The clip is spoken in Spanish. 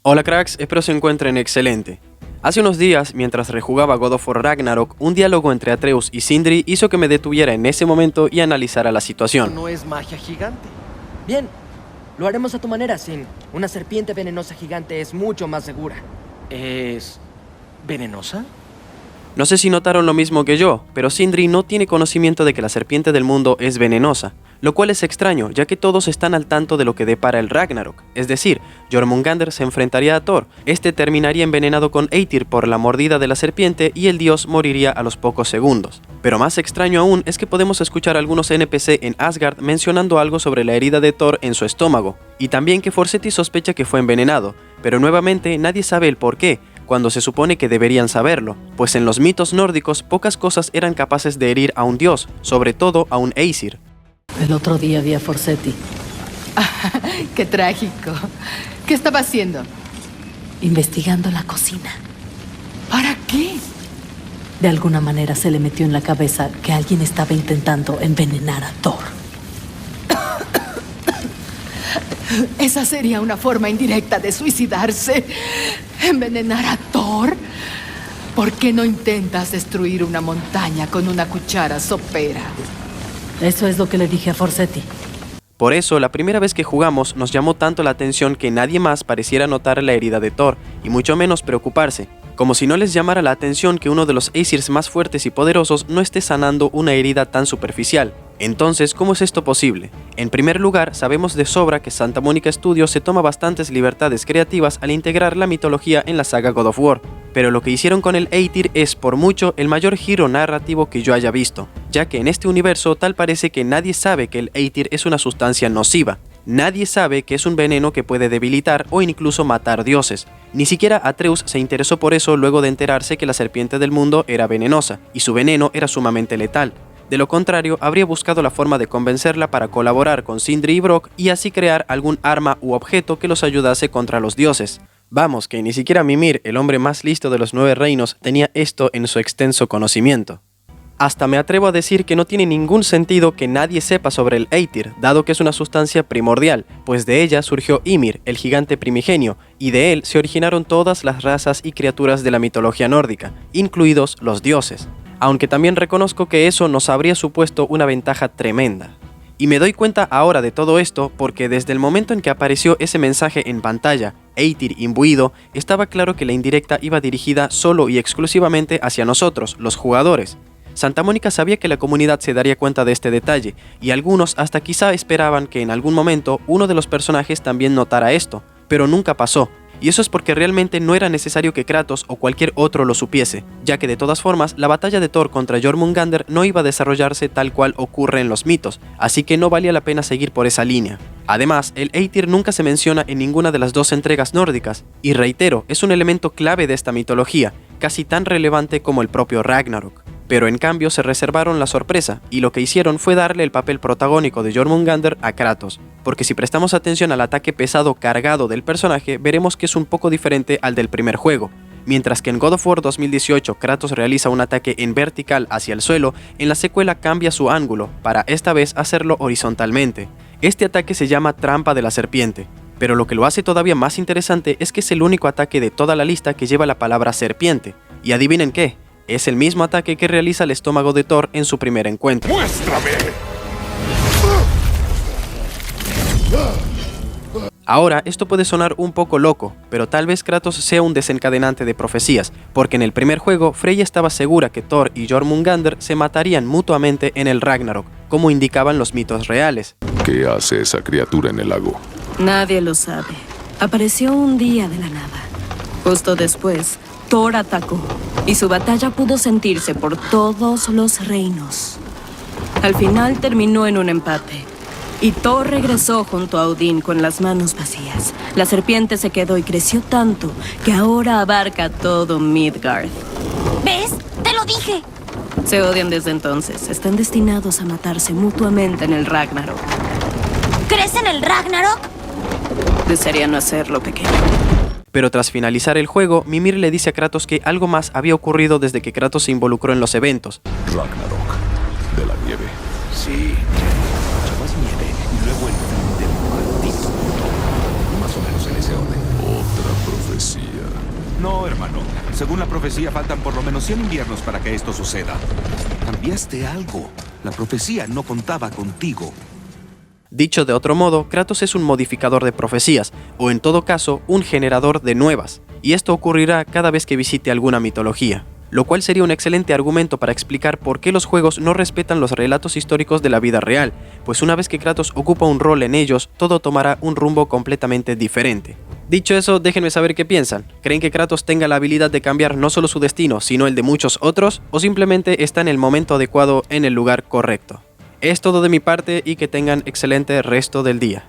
Hola cracks, espero se encuentren excelente. Hace unos días, mientras rejugaba God of War Ragnarok, un diálogo entre Atreus y Sindri hizo que me detuviera en ese momento y analizara la situación. No es magia gigante. Bien, lo haremos a tu manera, Sin. Una serpiente venenosa gigante es mucho más segura. ¿Es venenosa? No sé si notaron lo mismo que yo, pero Sindri no tiene conocimiento de que la serpiente del mundo es venenosa, lo cual es extraño, ya que todos están al tanto de lo que depara el Ragnarok. Es decir, Jormungandr se enfrentaría a Thor, este terminaría envenenado con Eitir por la mordida de la serpiente y el dios moriría a los pocos segundos. Pero más extraño aún es que podemos escuchar a algunos NPC en Asgard mencionando algo sobre la herida de Thor en su estómago, y también que Forseti sospecha que fue envenenado, pero nuevamente nadie sabe el por qué, cuando se supone que deberían saberlo, pues en los mitos nórdicos pocas cosas eran capaces de herir a un dios, sobre todo a un Aesir. El otro día vi a Forseti. ¡Qué trágico! ¿Qué estaba haciendo? Investigando la cocina. ¿Para qué? De alguna manera se le metió en la cabeza que alguien estaba intentando envenenar a Thor. Esa sería una forma indirecta de suicidarse. ¿Envenenar a Thor? ¿Por qué no intentas destruir una montaña con una cuchara sopera? Eso es lo que le dije a Forseti. Por eso, la primera vez que jugamos nos llamó tanto la atención que nadie más pareciera notar la herida de Thor, y mucho menos preocuparse, como si no les llamara la atención que uno de los Aesirs más fuertes y poderosos no esté sanando una herida tan superficial. Entonces, ¿cómo es esto posible? En primer lugar, sabemos de sobra que Santa Mónica Studios se toma bastantes libertades creativas al integrar la mitología en la saga God of War, pero lo que hicieron con el Eitir es, por mucho, el mayor giro narrativo que yo haya visto, ya que en este universo tal parece que nadie sabe que el Eitir es una sustancia nociva. Nadie sabe que es un veneno que puede debilitar o incluso matar dioses. Ni siquiera Atreus se interesó por eso luego de enterarse que la serpiente del mundo era venenosa, y su veneno era sumamente letal. De lo contrario, habría buscado la forma de convencerla para colaborar con Sindri y Brok y así crear algún arma u objeto que los ayudase contra los dioses. Vamos, que ni siquiera Mimir, el hombre más listo de los 9 reinos, tenía esto en su extenso conocimiento. Hasta me atrevo a decir que no tiene ningún sentido que nadie sepa sobre el Eitir, dado que es una sustancia primordial, pues de ella surgió Ymir, el gigante primigenio, y de él se originaron todas las razas y criaturas de la mitología nórdica, incluidos los dioses. Aunque también reconozco que eso nos habría supuesto una ventaja tremenda. Y me doy cuenta ahora de todo esto porque desde el momento en que apareció ese mensaje en pantalla, Eitir imbuido, estaba claro que la indirecta iba dirigida solo y exclusivamente hacia nosotros, los jugadores. Santa Mónica sabía que la comunidad se daría cuenta de este detalle, y algunos hasta quizá esperaban que en algún momento uno de los personajes también notara esto, pero nunca pasó. Y eso es porque realmente no era necesario que Kratos o cualquier otro lo supiese, ya que de todas formas la batalla de Thor contra Jormungandr no iba a desarrollarse tal cual ocurre en los mitos, así que no valía la pena seguir por esa línea. Además, el Eitir nunca se menciona en ninguna de las dos entregas nórdicas, y reitero, es un elemento clave de esta mitología, casi tan relevante como el propio Ragnarok. Pero en cambio se reservaron la sorpresa, y lo que hicieron fue darle el papel protagónico de Jormungandr a Kratos, porque si prestamos atención al ataque pesado cargado del personaje, veremos que es un poco diferente al del primer juego. Mientras que en God of War 2018 Kratos realiza un ataque en vertical hacia el suelo, en la secuela cambia su ángulo, para esta vez hacerlo horizontalmente. Este ataque se llama Trampa de la Serpiente, pero lo que lo hace todavía más interesante es que es el único ataque de toda la lista que lleva la palabra serpiente. Y adivinen qué, es el mismo ataque que realiza el estómago de Thor en su primer encuentro. ¡Muéstrame! Ahora, esto puede sonar un poco loco, pero tal vez Kratos sea un desencadenante de profecías, porque en el primer juego Freya estaba segura que Thor y Jormungandr se matarían mutuamente en el Ragnarok, como indicaban los mitos reales. ¿Qué hace esa criatura en el lago? Nadie lo sabe. Apareció un día de la nada. Justo después, Thor atacó, y su batalla pudo sentirse por todos los reinos. Al final terminó en un empate, y Thor regresó junto a Odín con las manos vacías. La serpiente se quedó y creció tanto que ahora abarca todo Midgard. ¿Ves? ¡Te lo dije! Se odian desde entonces. Están destinados a matarse mutuamente en el Ragnarok. ¿Crees en el Ragnarok? Desearía no hacerlo, pequeño. Pero tras finalizar el juego, Mimir le dice a Kratos que algo más había ocurrido desde que Kratos se involucró en los eventos. Ragnarok, de la nieve. Sí. Mucha más nieve y luego el fin del maldito mundo. Más o menos en ese orden. Otra No, hermano. Según la profecía, faltan por lo menos 100 inviernos para que esto suceda. Cambiaste algo. La profecía no contaba contigo. Dicho de otro modo, Kratos es un modificador de profecías, o en todo caso, un generador de nuevas, y esto ocurrirá cada vez que visite alguna mitología, lo cual sería un excelente argumento para explicar por qué los juegos no respetan los relatos históricos de la vida real, pues una vez que Kratos ocupa un rol en ellos, todo tomará un rumbo completamente diferente. Dicho eso, déjenme saber qué piensan. ¿Creen que Kratos tenga la habilidad de cambiar no solo su destino, sino el de muchos otros? ¿O simplemente está en el momento adecuado en el lugar correcto? Es todo de mi parte y que tengan excelente resto del día.